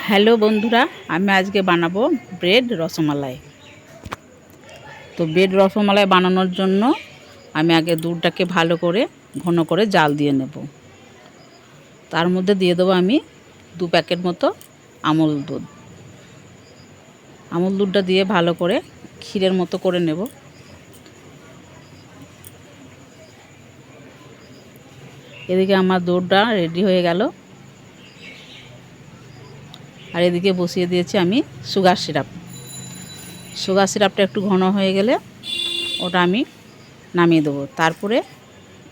Hello বন্ধুরা, আমি আজকে বানাবো ব্রেড রসমালাই। তো ব্রেড রসমালাই বানানোর জন্য আমি আগে দুধটাকে ভালো করে ঘন করে জাল দিয়ে নেব। তার মধ্যে দিয়ে দেবো আমি 2 প্যাকেট মতো আমুল দুধ। আমুল দুধটা দিয়ে ভালো করে ক্ষীরের মতো করে নেব। এদিকে আমার দুধটা রেডি হয়ে গেল। আর এদিকে বসিয়ে দিয়েছি আমি সুগার সিরাপ। সুগার সিরাপটা একটু ঘন হয়ে গেলে ওটা আমি নামিয়ে দেবো। তারপরে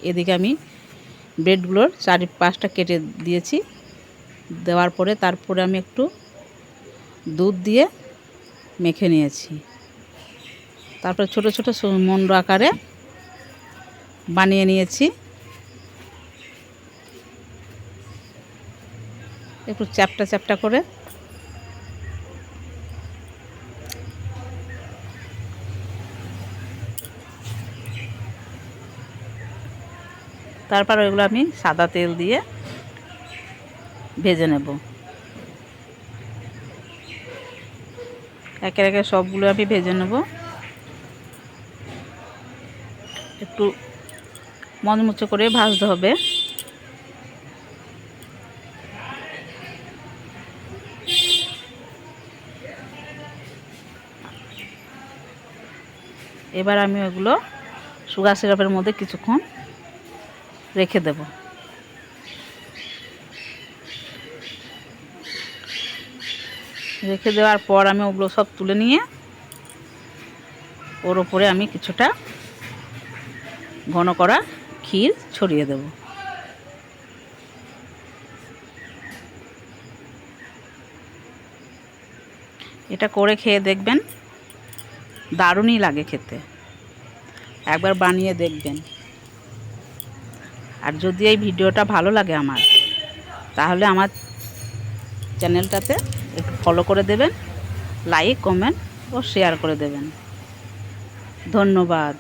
এদিকে আমি ব্রেডগুলোর চারিপাশটা কেটে দিয়েছি। দেওয়ার পরে তারপরে আমি একটু দুধ দিয়ে মেখে নিয়েছি। তারপরে ছোট ছোট মন্ড আকারে বানিয়ে নিয়েছি। একটু চ্যাপটা চ্যাপটা করে। তারপর ওইগুলো আমি সাদা তেল দিয়ে ভেজে নেব। একে একে সবগুলো আমি ভেজে নেব। একটু মচমচে করে ভাজতে হবে। এবার আমি ওগুলো সুগার সিরাপের মধ্যে কিছুক্ষণ রেখে দেব। রেখে দেওয়ার পর আমি ওগুলো সব তুলে নিয়ে ওর ওপরে আমি কিছুটা ঘন করা ক্ষীর ছড়িয়ে দেব। এটা করে খেয়ে দেখবেন, দারুণই লাগে খেতে। একবার বানিয়ে দেখবেন। আর যদি এই ভিডিওটা ভালো লাগে আমার, তাহলে আমার চ্যানেলটাতে একটু ফলো করে দেবেন, লাইক, কমেন্ট ও শেয়ার করে দেবেন। ধন্যবাদ।